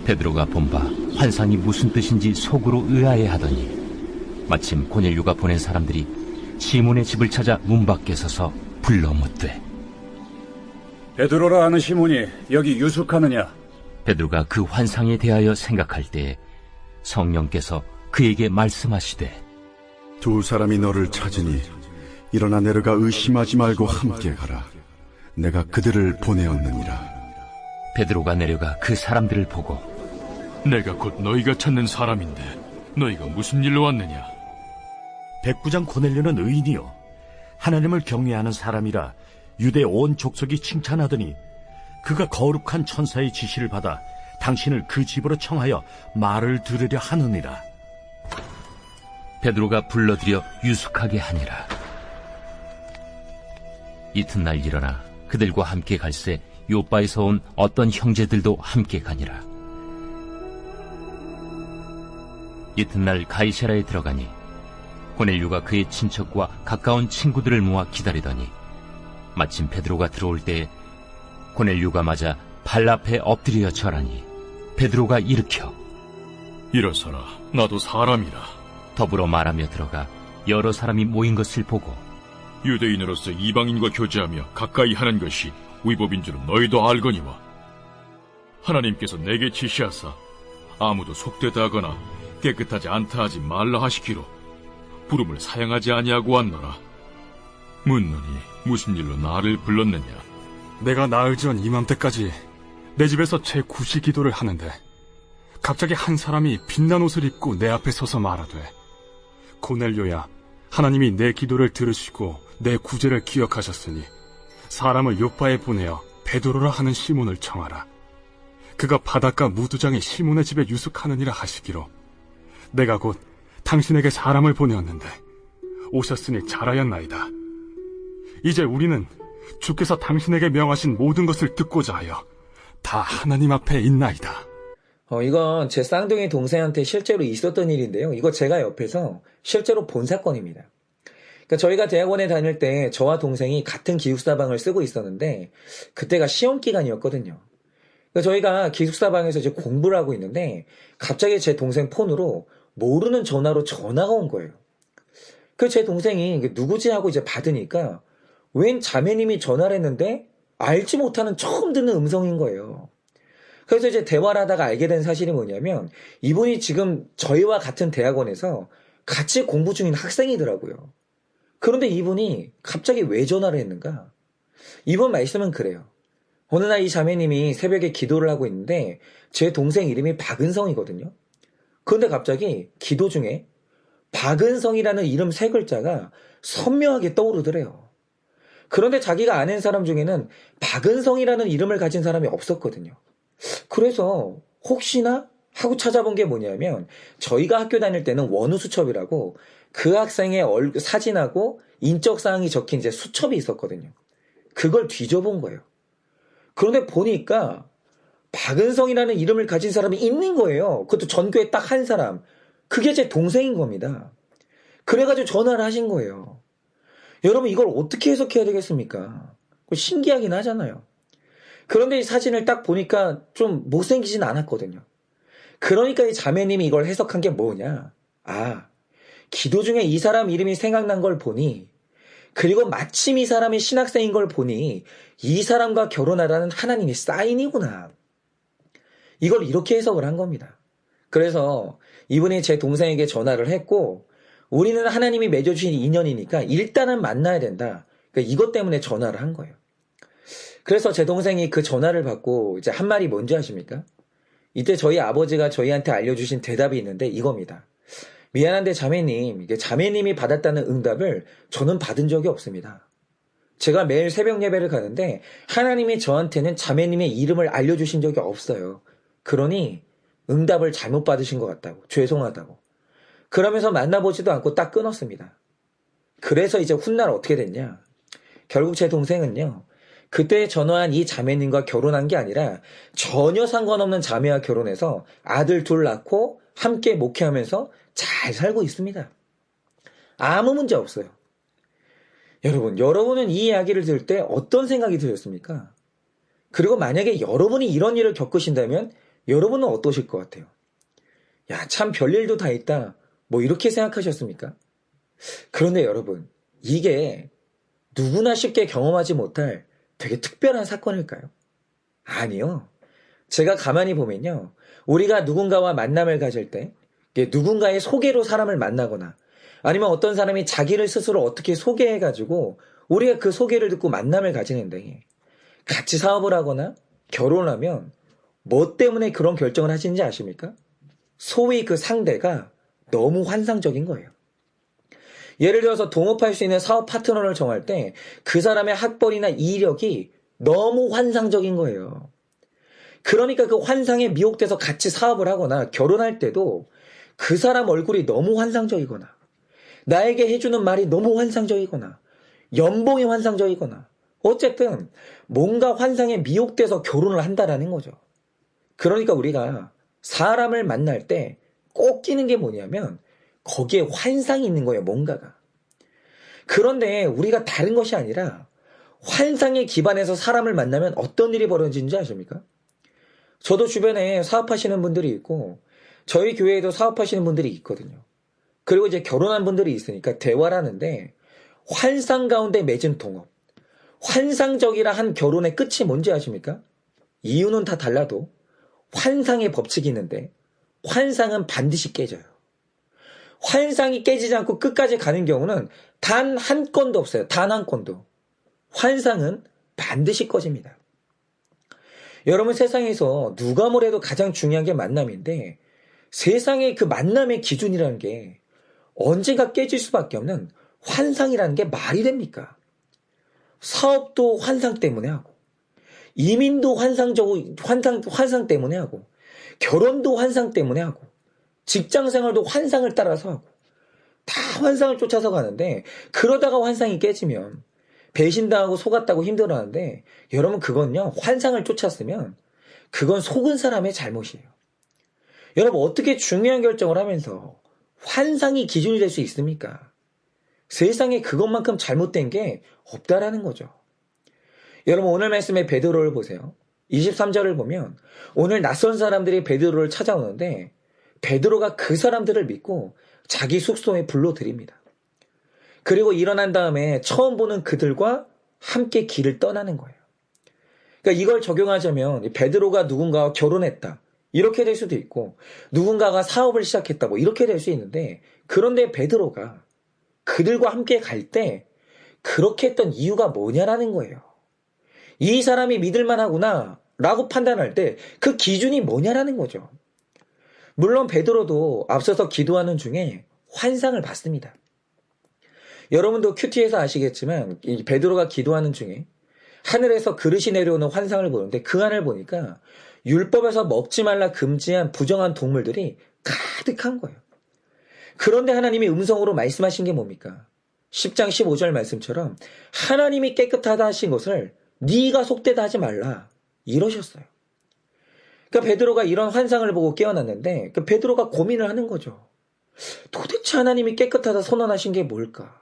베드로가 본 바 환상이 무슨 뜻인지 속으로 의아해하더니 마침 고넬료가 보낸 사람들이 시몬의 집을 찾아 문 밖에 서서 불러 묻되, 베드로라 하는 시몬이 여기 유숙하느냐? 베드로가 그 환상에 대하여 생각할 때에 성령께서 그에게 말씀하시되, 두 사람이 너를 찾으니 일어나 내려가 의심하지 말고 함께 가라. 내가 그들을 보내었느니라. 베드로가 내려가 그 사람들을 보고, 내가 곧 너희가 찾는 사람인데 너희가 무슨 일로 왔느냐? 백부장 고넬료는 의인이요 하나님을 경외하는 사람이라 유대 온 족속이 칭찬하더니 그가 거룩한 천사의 지시를 받아 당신을 그 집으로 청하여 말을 들으려 하느니라. 베드로가 불러들여 유숙하게 하니라. 이튿날 일어나 그들과 함께 갈새 요빠에서 온 어떤 형제들도 함께 가니라. 이튿날 가이사랴에 들어가니 고넬료가 그의 친척과 가까운 친구들을 모아 기다리더니 마침 베드로가 들어올 때에 고넬료가 맞아 발 앞에 엎드려 절하니 베드로가 일으켜 일어서라, 나도 사람이라. 더불어 말하며 들어가 여러 사람이 모인 것을 보고, 유대인으로서 이방인과 교제하며 가까이 하는 것이 위법인 줄은 너희도 알거니와 하나님께서 내게 지시하사 아무도 속되다 하거나 깨끗하지 않다 하지 말라 하시기로 부름을 사양하지 아니하고 왔노라. 묻노니 무슨 일로 나를 불렀느냐? 내가 나흘 전 이맘때까지 내 집에서 제9시 기도를 하는데 갑자기 한 사람이 빛난 옷을 입고 내 앞에 서서 말하되, 고넬료야, 하나님이 내 기도를 들으시고 내 구제를 기억하셨으니 사람을 요빠에 보내어 베드로라 하는 시몬을 청하라. 그가 바닷가 무두장의 시몬의 집에 유숙하느니라 하시기로 내가 곧 당신에게 사람을 보내었는데 오셨으니 잘하였나이다. 이제 우리는 주께서 당신에게 명하신 모든 것을 듣고자 하여 다 하나님 앞에 있나이다. 이건 제 쌍둥이 동생한테 실제로 있었던 일인데요. 이거 제가 옆에서 실제로 본 사건입니다. 그러니까 저희가 대학원에 다닐 때 저와 동생이 같은 기숙사방을 쓰고 있었는데 그때가 시험 기간이었거든요. 그러니까 저희가 기숙사방에서 이제 공부를 하고 있는데 갑자기 제 동생 폰으로 모르는 전화로 전화가 온 거예요. 그 제 동생이 누구지 하고 이제 받으니까 웬 자매님이 전화를 했는데 알지 못하는 처음 듣는 음성인 거예요. 그래서 이제 대화를 하다가 알게 된 사실이 뭐냐면 이분이 지금 저희와 같은 대학원에서 같이 공부 중인 학생이더라고요. 그런데 이분이 갑자기 왜 전화를 했는가? 이분 말씀은 그래요. 어느 날 이 자매님이 새벽에 기도를 하고 있는데 제 동생 이름이 박은성이거든요. 그런데 갑자기 기도 중에 박은성이라는 이름 세 글자가 선명하게 떠오르더래요. 그런데 자기가 아는 사람 중에는 박은성이라는 이름을 가진 사람이 없었거든요. 그래서 혹시나 하고 찾아본 게 뭐냐면 저희가 학교 다닐 때는 원우 수첩이라고 그 학생의 사진하고 인적사항이 적힌 이제 수첩이 있었거든요. 그걸 뒤져본 거예요. 그런데 보니까 박은성이라는 이름을 가진 사람이 있는 거예요. 그것도 전교에 딱 한 사람. 그게 제 동생인 겁니다. 그래가지고 전화를 하신 거예요. 여러분 이걸 어떻게 해석해야 되겠습니까? 신기하긴 하잖아요. 그런데 이 사진을 딱 보니까 좀 못생기진 않았거든요. 그러니까 이 자매님이 이걸 해석한 게 뭐냐? 아, 기도 중에 이 사람 이름이 생각난 걸 보니, 그리고 마침 이 사람이 신학생인 걸 보니 이 사람과 결혼하라는 하나님의 사인이구나. 이걸 이렇게 해석을 한 겁니다. 그래서 이분이 제 동생에게 전화를 했고 우리는 하나님이 맺어주신 인연이니까 일단은 만나야 된다. 그러니까 이것 때문에 전화를 한 거예요. 그래서 제 동생이 그 전화를 받고 이제 한 말이 뭔지 아십니까? 이때 저희 아버지가 저희한테 알려주신 대답이 있는데 이겁니다. 미안한데 자매님, 이게 자매님이 받았다는 응답을 저는 받은 적이 없습니다. 제가 매일 새벽 예배를 가는데 하나님이 저한테는 자매님의 이름을 알려주신 적이 없어요. 그러니 응답을 잘못 받으신 것 같다고, 죄송하다고. 그러면서 만나보지도 않고 딱 끊었습니다. 그래서 이제 훗날 어떻게 됐냐? 결국 제 동생은요, 그때 전화한 이 자매님과 결혼한 게 아니라 전혀 상관없는 자매와 결혼해서 아들 둘 낳고 함께 목회하면서 잘 살고 있습니다. 아무 문제 없어요. 여러분은 이 이야기를 들을 때 어떤 생각이 드셨습니까? 그리고 만약에 여러분이 이런 일을 겪으신다면 여러분은 어떠실 것 같아요? 야, 참 별일도 다 있다. 뭐 이렇게 생각하셨습니까? 그런데 여러분, 이게 누구나 쉽게 경험하지 못할 되게 특별한 사건일까요? 아니요. 제가 가만히 보면요. 우리가 누군가와 만남을 가질 때 누군가의 소개로 사람을 만나거나 아니면 어떤 사람이 자기를 스스로 어떻게 소개해가지고 우리가 그 소개를 듣고 만남을 가지는데 같이 사업을 하거나 결혼하면 뭐 때문에 그런 결정을 하시는지 아십니까? 소위 그 상대가 너무 환상적인 거예요. 예를 들어서 동업할 수 있는 사업 파트너를 정할 때 그 사람의 학벌이나 이력이 너무 환상적인 거예요. 그러니까 그 환상에 미혹돼서 같이 사업을 하거나 결혼할 때도 그 사람 얼굴이 너무 환상적이거나 나에게 해주는 말이 너무 환상적이거나 연봉이 환상적이거나 어쨌든 뭔가 환상에 미혹돼서 결혼을 한다라는 거죠. 그러니까 우리가 사람을 만날 때 꼭 끼는 게 뭐냐면 거기에 환상이 있는 거예요, 뭔가가. 그런데 우리가 다른 것이 아니라 환상에 기반해서 사람을 만나면 어떤 일이 벌어지는지 아십니까? 저도 주변에 사업하시는 분들이 있고 저희 교회에도 사업하시는 분들이 있거든요. 그리고 이제 결혼한 분들이 있으니까 대화를 하는데 환상 가운데 맺은 동업. 환상적이라 한 결혼의 끝이 뭔지 아십니까? 이유는 다 달라도 환상의 법칙이 있는데 환상은 반드시 깨져요. 환상이 깨지지 않고 끝까지 가는 경우는 단 한 건도 없어요. 단 한 건도. 환상은 반드시 꺼집니다. 여러분 세상에서 누가 뭐래도 가장 중요한 게 만남인데 세상의 그 만남의 기준이라는 게 언젠가 깨질 수밖에 없는 환상이라는 게 말이 됩니까? 사업도 환상 때문에 하고 이민도 환상 때문에 하고 결혼도 환상 때문에 하고 직장 생활도 환상을 따라서 하고 다 환상을 쫓아서 가는데 그러다가 환상이 깨지면 배신당하고 속았다고 힘들어하는데 여러분 그건요 환상을 쫓았으면 그건 속은 사람의 잘못이에요. 여러분 어떻게 중요한 결정을 하면서 환상이 기준이 될 수 있습니까? 세상에 그것만큼 잘못된 게 없다라는 거죠. 여러분 오늘 말씀의 베드로를 보세요. 23절을 보면 오늘 낯선 사람들이 베드로를 찾아오는데 베드로가 그 사람들을 믿고 자기 숙소에 불러들입니다. 그리고 일어난 다음에 처음 보는 그들과 함께 길을 떠나는 거예요. 그러니까 이걸 적용하자면 베드로가 누군가와 결혼했다. 이렇게 될 수도 있고 누군가가 사업을 시작했다. 뭐 이렇게 될 수 있는데 그런데 베드로가 그들과 함께 갈 때 그렇게 했던 이유가 뭐냐라는 거예요. 이 사람이 믿을만 하구나 라고 판단할 때 그 기준이 뭐냐라는 거죠. 물론 베드로도 앞서서 기도하는 중에 환상을 봤습니다. 여러분도 큐티에서 아시겠지만 이 베드로가 기도하는 중에 하늘에서 그릇이 내려오는 환상을 보는데 그 안을 보니까 율법에서 먹지 말라 금지한 부정한 동물들이 가득한 거예요. 그런데 하나님이 음성으로 말씀하신 게 뭡니까? 10장 15절 말씀처럼 하나님이 깨끗하다 하신 것을 네가 속되다 하지 말라 이러셨어요. 그러니까 베드로가 이런 환상을 보고 깨어났는데 그 베드로가 고민을 하는 거죠. 도대체 하나님이 깨끗하다 선언하신 게 뭘까?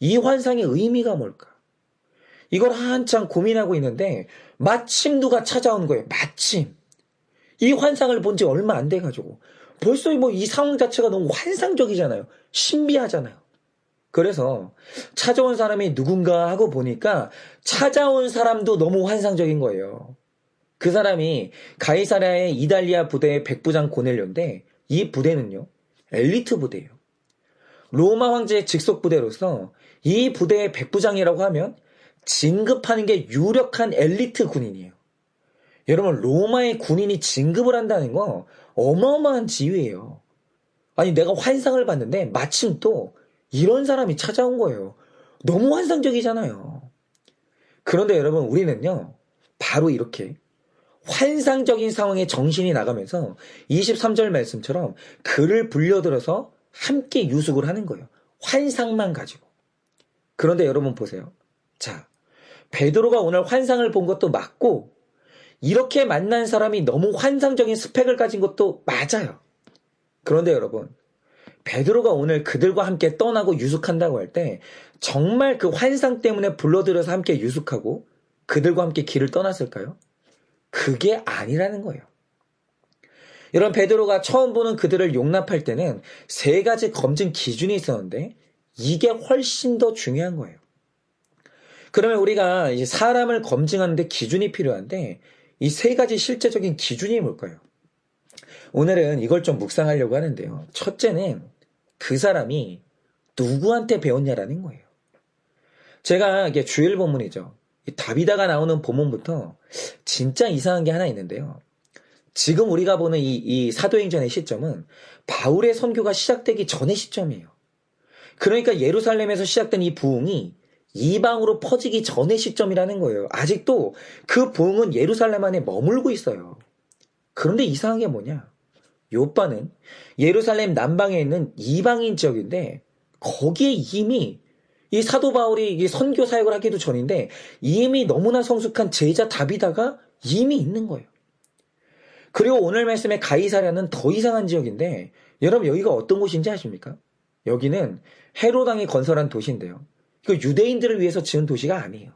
이 환상의 의미가 뭘까? 이걸 한참 고민하고 있는데 마침 누가 찾아온 거예요. 마침. 이 환상을 본 지 얼마 안 돼가지고 벌써 뭐 이 상황 자체가 너무 환상적이잖아요. 신비하잖아요. 그래서 찾아온 사람이 누군가 하고 보니까 찾아온 사람도 너무 환상적인 거예요. 그 사람이 가이사랴의 이달리아 부대의 백부장 고넬료인데 이 부대는요. 엘리트 부대예요. 로마 황제의 직속 부대로서 이 부대의 백부장이라고 하면 진급하는 게 유력한 엘리트 군인이에요. 여러분 로마의 군인이 진급을 한다는 거 어마어마한 지위예요. 아니 내가 환상을 봤는데 마침 또 이런 사람이 찾아온 거예요. 너무 환상적이잖아요. 그런데 여러분 우리는요. 바로 이렇게 환상적인 상황에 정신이 나가면서 23절 말씀처럼 그를 불려들어서 함께 유숙을 하는 거예요. 환상만 가지고. 그런데 여러분 보세요. 자, 베드로가 오늘 환상을 본 것도 맞고 이렇게 만난 사람이 너무 환상적인 스펙을 가진 것도 맞아요. 그런데 여러분 베드로가 오늘 그들과 함께 떠나고 유숙한다고 할 때 정말 그 환상 때문에 불러들여서 함께 유숙하고 그들과 함께 길을 떠났을까요? 그게 아니라는 거예요. 여러분, 베드로가 처음 보는 그들을 용납할 때는 3가지 검증 기준이 있었는데 이게 훨씬 더 중요한 거예요. 그러면 우리가 이제 사람을 검증하는데 기준이 필요한데 이 3가지 실제적인 기준이 뭘까요? 오늘은 이걸 좀 묵상하려고 하는데요. 첫째는 그 사람이 누구한테 배웠냐라는 거예요. 제가 이게 주일 본문이죠. 다비다가 나오는 본문부터 진짜 이상한 게 하나 있는데요. 지금 우리가 보는 이 사도행전의 시점은 바울의 선교가 시작되기 전의 시점이에요. 그러니까 예루살렘에서 시작된 이 부흥이 이방으로 퍼지기 전의 시점이라는 거예요. 아직도 그 부흥은 예루살렘 안에 머물고 있어요. 그런데 이상한 게 뭐냐? 요바는 예루살렘 남방에 있는 이방인 지역인데 거기에 이미 이 사도 바울이 선교 사역을 하기도 전인데 이미 너무나 성숙한 제자 다비다가 이미 있는 거예요. 그리고 오늘 말씀의 가이사랴는 더 이상한 지역인데 여러분 여기가 어떤 곳인지 아십니까? 여기는 헤로당이 건설한 도시인데요. 이거 유대인들을 위해서 지은 도시가 아니에요.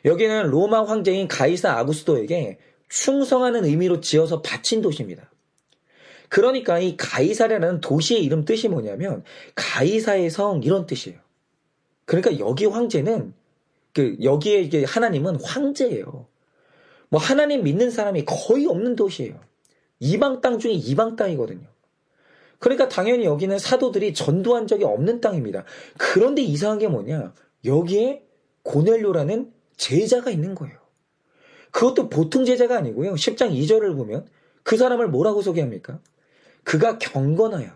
여기는 로마 황제인 가이사 아구스토에게 충성하는 의미로 지어서 바친 도시입니다. 그러니까 이 가이사랴라는 도시의 이름 뜻이 뭐냐면 가이사의 성 이런 뜻이에요. 그러니까 여기 황제는 여기에 이게 하나님은 황제예요. 뭐 하나님 믿는 사람이 거의 없는 도시예요. 이방 땅 중에 이방 땅이거든요. 그러니까 당연히 여기는 사도들이 전도한 적이 없는 땅입니다. 그런데 이상한 게 뭐냐? 여기에 고넬료라는 제자가 있는 거예요. 그것도 보통 제자가 아니고요. 10장 2절을 보면 그 사람을 뭐라고 소개합니까? 그가 경건하여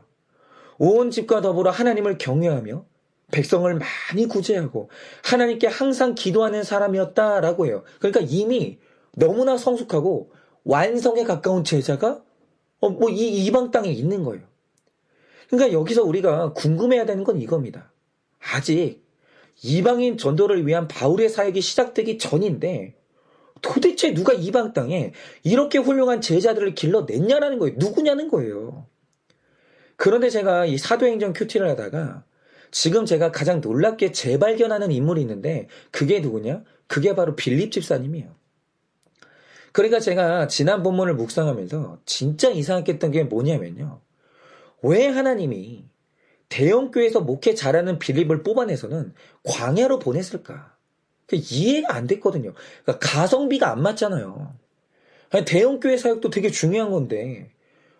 온 집과 더불어 하나님을 경외하며 백성을 많이 구제하고 하나님께 항상 기도하는 사람이었다라고 해요. 그러니까 이미 너무나 성숙하고 완성에 가까운 제자가 이 이방 땅에 있는 거예요. 그러니까 여기서 우리가 궁금해야 되는 건 이겁니다. 아직 이방인 전도를 위한 바울의 사역이 시작되기 전인데 도대체 누가 이방 땅에 이렇게 훌륭한 제자들을 길러냈냐라는 거예요. 누구냐는 거예요. 그런데 제가 이 사도행전 큐티를 하다가 지금 제가 가장 놀랍게 재발견하는 인물이 있는데 그게 누구냐? 그게 바로 빌립 집사님이에요. 그러니까 제가 지난 본문을 묵상하면서 진짜 이상하게 했던 게 뭐냐면요. 왜 하나님이 대형교회에서 목회 잘하는 빌립을 뽑아내서는 광야로 보냈을까? 이해가 안 됐거든요. 그러니까 가성비가 안 맞잖아요. 대형교회 사역도 되게 중요한 건데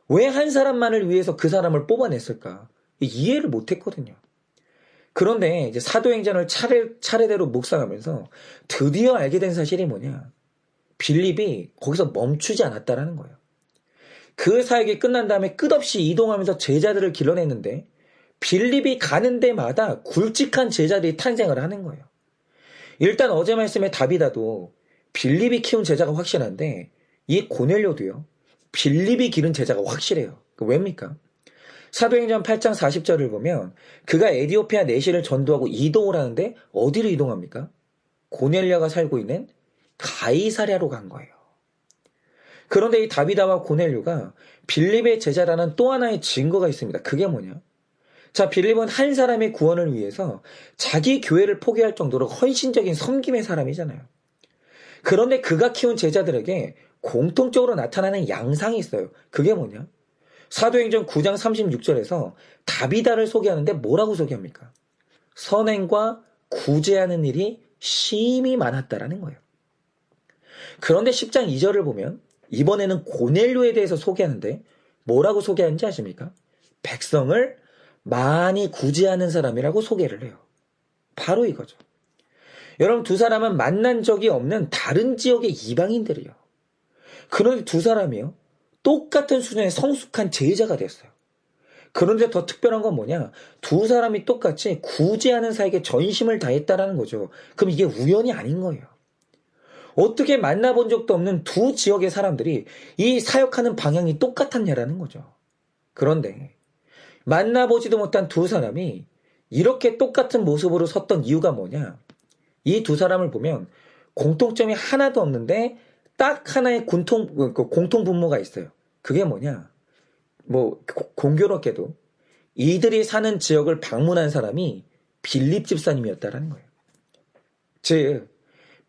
왜 한 사람만을 위해서 그 사람을 뽑아냈을까? 이해를 못했거든요. 그런데 이제 사도행전을 차례대로 묵상하면서 드디어 알게 된 사실이 뭐냐? 빌립이 거기서 멈추지 않았다라는 거예요. 그 사역이 끝난 다음에 끝없이 이동하면서 제자들을 길러냈는데 빌립이 가는 데마다 굵직한 제자들이 탄생을 하는 거예요. 일단 어제 말씀에 다비다도 빌립이 키운 제자가 확실한데 이 고넬료도요. 빌립이 기른 제자가 확실해요. 왜입니까? 사도행전 8장 40절을 보면 그가 에디오피아 내시를 전도하고 이동을 하는데 어디로 이동합니까? 고넬료가 살고 있는 가이사랴로 간 거예요. 그런데 이 다비다와 고넬료가 빌립의 제자라는 또 하나의 증거가 있습니다. 그게 뭐냐? 자, 빌립은 한 사람의 구원을 위해서 자기 교회를 포기할 정도로 헌신적인 섬김의 사람이잖아요. 그런데 그가 키운 제자들에게 공통적으로 나타나는 양상이 있어요. 그게 뭐냐? 사도행전 9장 36절에서 다비다를 소개하는데 뭐라고 소개합니까? 선행과 구제하는 일이 심히 많았다라는 거예요. 그런데 10장 2절을 보면 이번에는 고넬료에 대해서 소개하는데 뭐라고 소개하는지 아십니까? 백성을 많이 구제하는 사람이라고 소개를 해요. 바로 이거죠. 여러분 두 사람은 만난 적이 없는 다른 지역의 이방인들이요. 그런데 두 사람이요. 똑같은 수준의 성숙한 제자가 됐어요. 그런데 더 특별한 건 뭐냐? 두 사람이 똑같이 구제하는 사역에 전심을 다했다라는 거죠. 그럼 이게 우연이 아닌 거예요. 어떻게 만나본 적도 없는 두 지역의 사람들이 이 사역하는 방향이 똑같았냐라는 거죠. 그런데 만나보지도 못한 두 사람이 이렇게 똑같은 모습으로 섰던 이유가 뭐냐? 이 두 사람을 보면 공통점이 하나도 없는데 딱 하나의 공통 분모가 있어요. 그게 뭐냐? 공교롭게도 이들이 사는 지역을 방문한 사람이 빌립 집사님이었다라는 거예요. 즉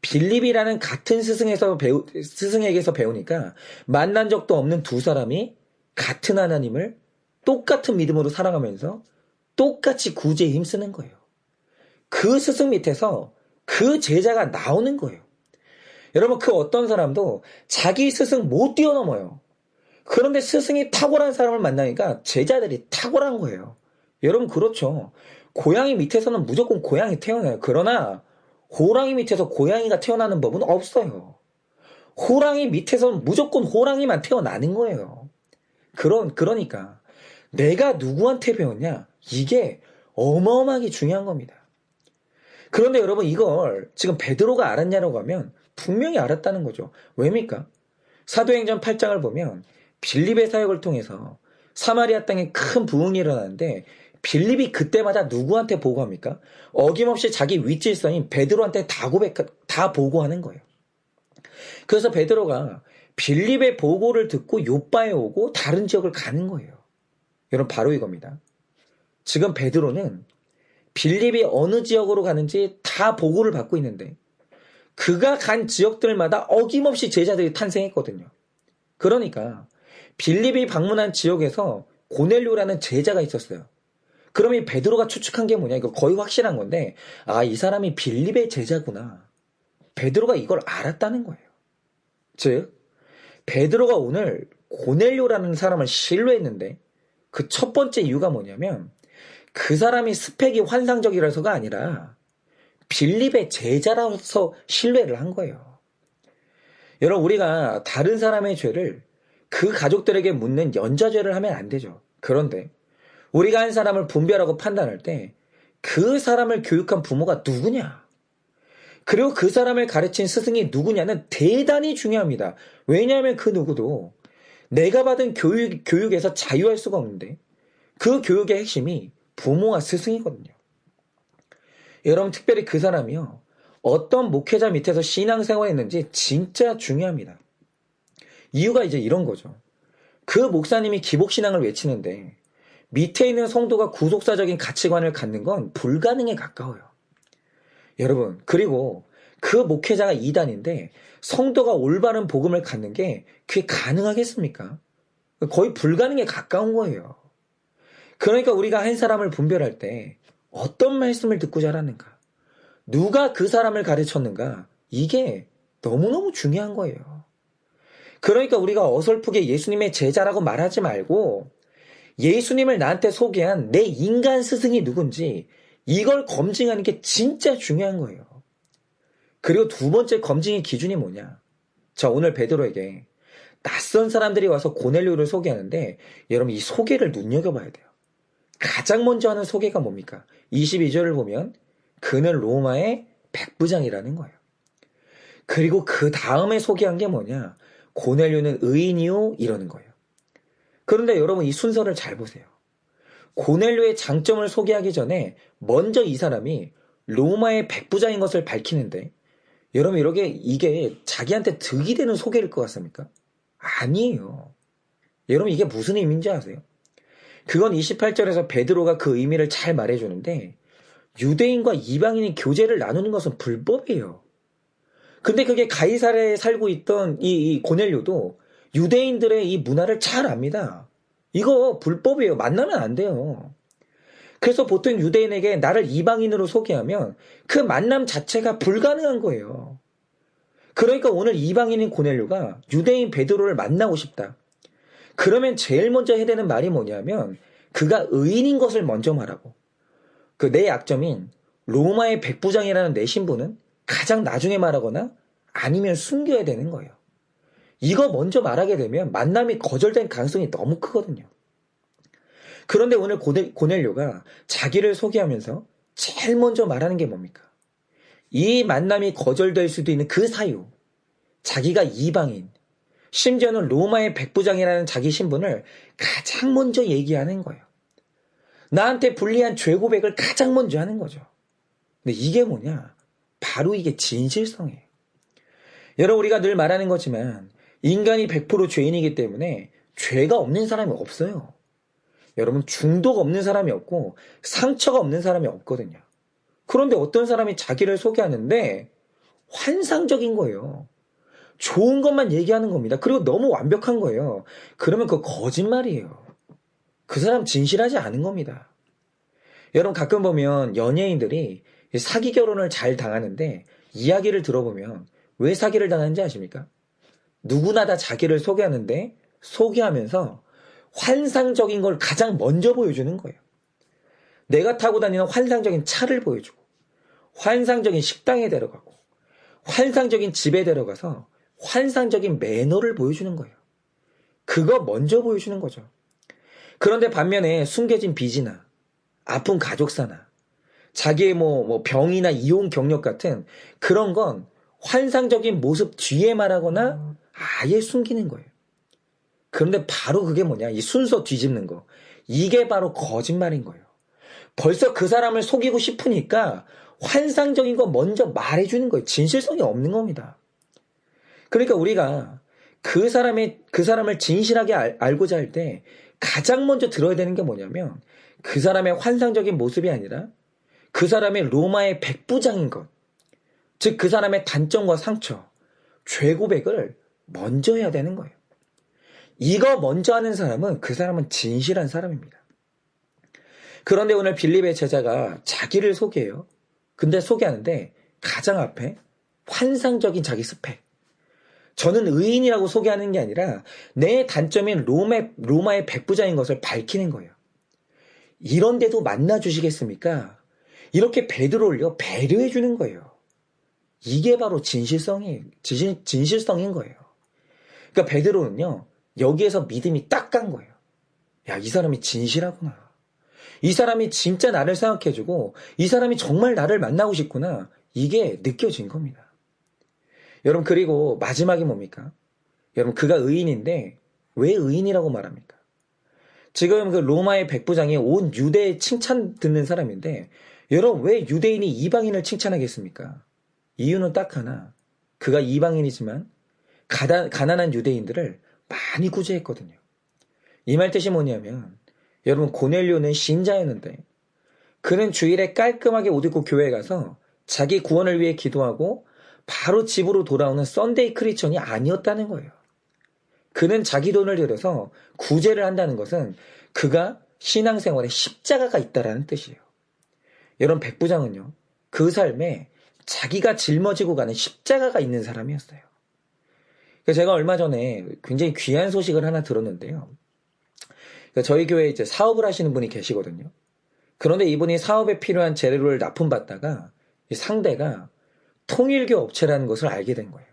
빌립이라는 같은 스승에게서 배우니까 만난 적도 없는 두 사람이 같은 하나님을 똑같은 믿음으로 살아가면서 똑같이 구제에 힘쓰는 거예요. 그 스승 밑에서 그 제자가 나오는 거예요. 여러분, 그 어떤 사람도 자기 스승 못 뛰어넘어요. 그런데 스승이 탁월한 사람을 만나니까 제자들이 탁월한 거예요. 여러분, 그렇죠. 고양이 밑에서는 무조건 고양이 태어나요. 그러나 호랑이 밑에서 고양이가 태어나는 법은 없어요. 호랑이 밑에서는 무조건 호랑이만 태어나는 거예요. 그러니까 내가 누구한테 배웠냐? 이게 어마어마하게 중요한 겁니다. 그런데 여러분, 이걸 지금 베드로가 알았냐라고 하면 분명히 알았다는 거죠. 왜입니까? 사도행전 8장을 보면 빌립의 사역을 통해서 사마리아 땅에 큰 부흥이 일어나는데 빌립이 그때마다 누구한테 보고합니까? 어김없이 자기 윗질서인 베드로한테 다 보고하는 거예요. 그래서 베드로가 빌립의 보고를 듣고 요빠에 오고 다른 지역을 가는 거예요. 여러분, 바로 이겁니다. 지금 베드로는 빌립이 어느 지역으로 가는지 다 보고를 받고 있는데 그가 간 지역들마다 어김없이 제자들이 탄생했거든요. 그러니까 빌립이 방문한 지역에서 고넬료라는 제자가 있었어요. 그럼 이 베드로가 추측한 게 뭐냐? 이거 거의 확실한 건데, 이 사람이 빌립의 제자구나. 베드로가 이걸 알았다는 거예요. 즉, 베드로가 오늘 고넬료라는 사람을 신뢰했는데 그 첫 번째 이유가 뭐냐면 그 사람이 스펙이 환상적이라서가 아니라 빌립의 제자라서 신뢰를 한 거예요. 여러분, 우리가 다른 사람의 죄를 그 가족들에게 묻는 연좌죄를 하면 안 되죠. 그런데 우리가 한 사람을 분별하고 판단할 때 그 사람을 교육한 부모가 누구냐? 그리고 그 사람을 가르친 스승이 누구냐는 대단히 중요합니다. 왜냐하면 그 누구도 내가 받은 교육에서 자유할 수가 없는데 그 교육의 핵심이 부모와 스승이거든요. 여러분, 특별히 그 사람이요, 어떤 목회자 밑에서 신앙생활을 했는지 진짜 중요합니다. 이유가 이제 이런 거죠. 그 목사님이 기복신앙을 외치는데 밑에 있는 성도가 구속사적인 가치관을 갖는 건 불가능에 가까워요. 여러분, 그리고 그 목회자가 이단인데 성도가 올바른 복음을 갖는 게 그게 가능하겠습니까? 거의 불가능에 가까운 거예요. 그러니까 우리가 한 사람을 분별할 때 어떤 말씀을 듣고 자랐는가, 누가 그 사람을 가르쳤는가, 이게 너무너무 중요한 거예요. 그러니까 우리가 어설프게 예수님의 제자라고 말하지 말고 예수님을 나한테 소개한 내 인간 스승이 누군지 이걸 검증하는 게 진짜 중요한 거예요. 그리고 두 번째 검증의 기준이 뭐냐? 자, 오늘 베드로에게 낯선 사람들이 와서 고넬료를 소개하는데 여러분, 이 소개를 눈여겨봐야 돼요. 가장 먼저 하는 소개가 뭡니까? 22절을 보면 그는 로마의 백부장이라는 거예요. 그리고 그 다음에 소개한 게 뭐냐? 고넬료는 의인이요, 이러는 거예요. 그런데 여러분, 이 순서를 잘 보세요. 고넬료의 장점을 소개하기 전에 먼저 이 사람이 로마의 백부장인 것을 밝히는데 여러분, 이게 자기한테 득이 되는 소개일 것 같습니까? 아니에요. 여러분, 이게 무슨 의미인지 아세요? 그건 28절에서 베드로가 그 의미를 잘 말해주는데 유대인과 이방인이 교제를 나누는 것은 불법이에요. 근데 그게 가이사랴에 살고 있던 이 고넬료도 유대인들의 이 문화를 잘 압니다. 이거 불법이에요. 만나면 안 돼요. 그래서 보통 유대인에게 나를 이방인으로 소개하면 그 만남 자체가 불가능한 거예요. 그러니까 오늘 이방인인 고넬료가 유대인 베드로를 만나고 싶다. 그러면 제일 먼저 해야 되는 말이 뭐냐면 그가 의인인 것을 먼저 말하고 그 내 약점인 로마의 백부장이라는 내 신분은 가장 나중에 말하거나 아니면 숨겨야 되는 거예요. 이거 먼저 말하게 되면 만남이 거절된 가능성이 너무 크거든요. 그런데 오늘 고넬료가 자기를 소개하면서 제일 먼저 말하는 게 뭡니까? 이 만남이 거절될 수도 있는 그 사유, 자기가 이방인, 심지어는 로마의 백부장이라는 자기 신분을 가장 먼저 얘기하는 거예요. 나한테 불리한 죄 고백을 가장 먼저 하는 거죠. 근데 이게 뭐냐? 바로 이게 진실성이에요. 여러분, 우리가 늘 말하는 거지만 인간이 100% 죄인이기 때문에 죄가 없는 사람이 없어요. 여러분, 중독 없는 사람이 없고 상처가 없는 사람이 없거든요. 그런데 어떤 사람이 자기를 소개하는데 환상적인 거예요. 좋은 것만 얘기하는 겁니다. 그리고 너무 완벽한 거예요. 그러면 그거 거짓말이에요. 그 사람 진실하지 않은 겁니다. 여러분 가끔 보면 연예인들이 사기 결혼을 잘 당하는데 이야기를 들어보면 왜 사기를 당하는지 아십니까? 누구나 다 자기를 소개하는데 소개하면서 환상적인 걸 가장 먼저 보여주는 거예요. 내가 타고 다니는 환상적인 차를 보여주고 환상적인 식당에 데려가고 환상적인 집에 데려가서 환상적인 매너를 보여주는 거예요. 그거 먼저 보여주는 거죠. 그런데 반면에 숨겨진 빚이나 아픈 가족사나 자기의 병이나 이혼 경력 같은 그런 건 환상적인 모습 뒤에 말하거나 아예 숨기는 거예요. 그런데 바로 그게 뭐냐? 이 순서 뒤집는 거. 이게 바로 거짓말인 거예요. 벌써 그 사람을 속이고 싶으니까 환상적인 거 먼저 말해주는 거예요. 진실성이 없는 겁니다. 그러니까 우리가 그 사람을 진실하게 알고자 할 때 가장 먼저 들어야 되는 게 뭐냐면 그 사람의 환상적인 모습이 아니라 그 사람의 로마의 백부장인 것. 즉 그 사람의 단점과 상처, 죄 고백을 먼저 해야 되는 거예요. 이거 먼저 하는 사람은 그 사람은 진실한 사람입니다. 그런데 오늘 빌립의 제자가 자기를 소개해요. 근데 소개하는데 가장 앞에 환상적인 자기 스펙. 저는 의인이라고 소개하는 게 아니라 내 단점인 로마의 백부장인 것을 밝히는 거예요. 이런데도 만나주시겠습니까? 이렇게 베드로를 배려해 주는 거예요. 이게 바로 진실성인 거예요. 그러니까 베드로는요, 여기에서 믿음이 딱 간 거예요. 야, 이 사람이 진실하구나. 이 사람이 진짜 나를 생각해주고 이 사람이 정말 나를 만나고 싶구나. 이게 느껴진 겁니다. 여러분 그리고 마지막이 뭡니까? 여러분 그가 의인인데 왜 의인이라고 말합니까? 지금 그 로마의 백부장이 온 유대의 칭찬 듣는 사람인데 여러분 왜 유대인이 이방인을 칭찬하겠습니까? 이유는 딱 하나. 그가 이방인이지만 가난한 유대인들을 많이 구제했거든요. 이 말 뜻이 뭐냐면 여러분 고넬료는 신자였는데 그는 주일에 깔끔하게 옷 입고 교회에 가서 자기 구원을 위해 기도하고 바로 집으로 돌아오는 썬데이 크리스천이 아니었다는 거예요. 그는 자기 돈을 들여서 구제를 한다는 것은 그가 신앙생활에 십자가가 있다라는 뜻이에요. 여러분 백부장은요. 그 삶에 자기가 짊어지고 가는 십자가가 있는 사람이었어요. 제가 얼마 전에 굉장히 귀한 소식을 하나 들었는데요. 저희 교회에 이제 사업을 하시는 분이 계시거든요. 그런데 이분이 사업에 필요한 재료를 납품받다가 상대가 통일교 업체라는 것을 알게 된 거예요.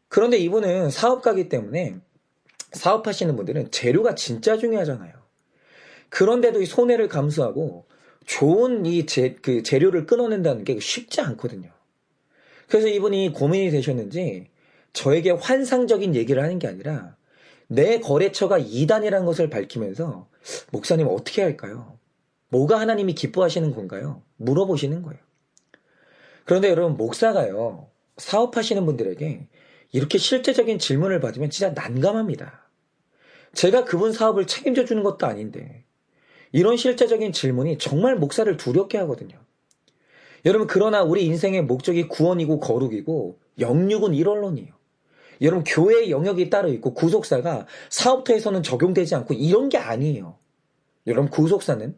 그런데 이분은 사업가이기 때문에 사업하시는 분들은 재료가 진짜 중요하잖아요. 그런데도 이 손해를 감수하고 좋은 재료를 끊어낸다는 게 쉽지 않거든요. 그래서 이분이 고민이 되셨는지 저에게 환상적인 얘기를 하는 게 아니라 내 거래처가 이단이라는 것을 밝히면서 목사님 어떻게 할까요? 뭐가 하나님이 기뻐하시는 건가요? 물어보시는 거예요. 그런데 여러분 목사가요. 사업하시는 분들에게 이렇게 실제적인 질문을 받으면 진짜 난감합니다. 제가 그분 사업을 책임져 주는 것도 아닌데 이런 실제적인 질문이 정말 목사를 두렵게 하거든요. 여러분 그러나 우리 인생의 목적이 구원이고 거룩이고 영육은 일언론이에요. 여러분 교회의 영역이 따로 있고 구속사가 사업터에서는 적용되지 않고 이런 게 아니에요. 여러분 구속사는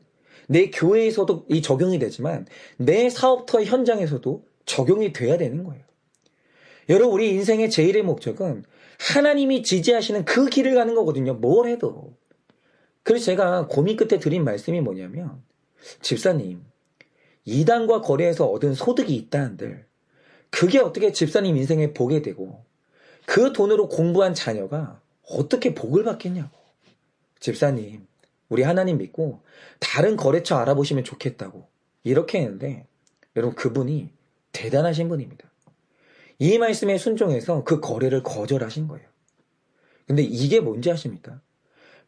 내 교회에서도 이 적용이 되지만 내 사업터의 현장에서도 적용이 돼야 되는 거예요. 여러분 우리 인생의 제일의 목적은 하나님이 지지하시는 그 길을 가는 거거든요. 뭘 해도. 그래서 제가 고민 끝에 드린 말씀이 뭐냐면 집사님 이단과 거래해서 얻은 소득이 있다 한들 그게 어떻게 집사님 인생에 복이 되고 그 돈으로 공부한 자녀가 어떻게 복을 받겠냐고. 집사님 우리 하나님 믿고 다른 거래처 알아보시면 좋겠다고 이렇게 했는데 여러분 그분이 대단하신 분입니다. 이 말씀에 순종해서 그 거래를 거절하신 거예요. 근데 이게 뭔지 아십니까?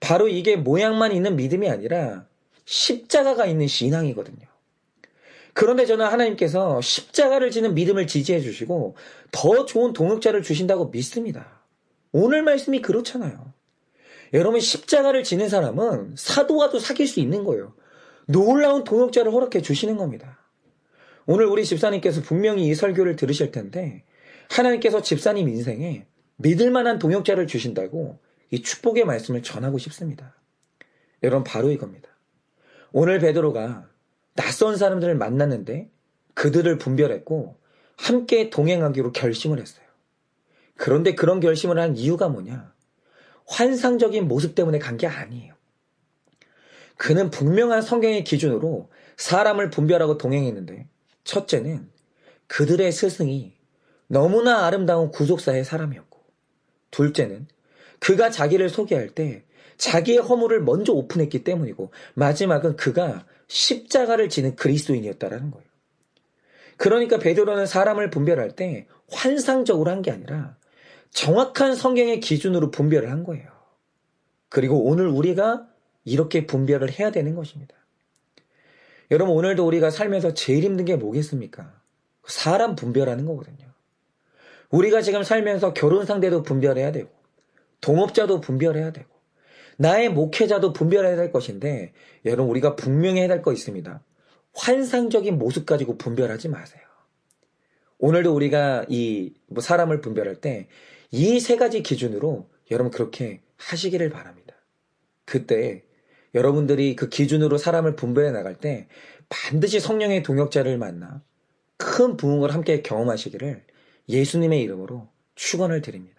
바로 이게 모양만 있는 믿음이 아니라 십자가가 있는 신앙이거든요. 그런데 저는 하나님께서 십자가를 지는 믿음을 지지해 주시고 더 좋은 동역자를 주신다고 믿습니다. 오늘 말씀이 그렇잖아요. 여러분 십자가를 지는 사람은 사도와도 사귈 수 있는 거예요. 놀라운 동역자를 허락해 주시는 겁니다. 오늘 우리 집사님께서 분명히 이 설교를 들으실 텐데 하나님께서 집사님 인생에 믿을 만한 동역자를 주신다고 이 축복의 말씀을 전하고 싶습니다. 여러분, 바로 이겁니다. 오늘 베드로가 낯선 사람들을 만났는데 그들을 분별했고 함께 동행하기로 결심을 했어요. 그런데 그런 결심을 한 이유가 뭐냐? 환상적인 모습 때문에 간 게 아니에요. 그는 분명한 성경의 기준으로 사람을 분별하고 동행했는데, 첫째는 그들의 스승이 너무나 아름다운 구속사의 사람이었고, 둘째는 그가 자기를 소개할 때 자기의 허물을 먼저 오픈했기 때문이고, 마지막은 그가 십자가를 지는 그리스도인이었다라는 거예요. 그러니까 베드로는 사람을 분별할 때 환상적으로 한 게 아니라 정확한 성경의 기준으로 분별을 한 거예요. 그리고 오늘 우리가 이렇게 분별을 해야 되는 것입니다. 여러분, 오늘도 우리가 살면서 제일 힘든 게 뭐겠습니까? 사람 분별하는 거거든요. 우리가 지금 살면서 결혼 상대도 분별해야 되고, 동업자도 분별해야 되고, 나의 목회자도 분별해야 될 것인데, 여러분, 우리가 분명히 해야 될 거 있습니다. 환상적인 모습 가지고 분별하지 마세요. 오늘도 우리가 이 사람을 분별할 때 이 세 가지 기준으로 여러분 그렇게 하시기를 바랍니다. 그때 여러분들이 그 기준으로 사람을 분별해 나갈 때 반드시 성령의 동역자를 만나 큰 부흥을 함께 경험하시기를 예수님의 이름으로 축원을 드립니다.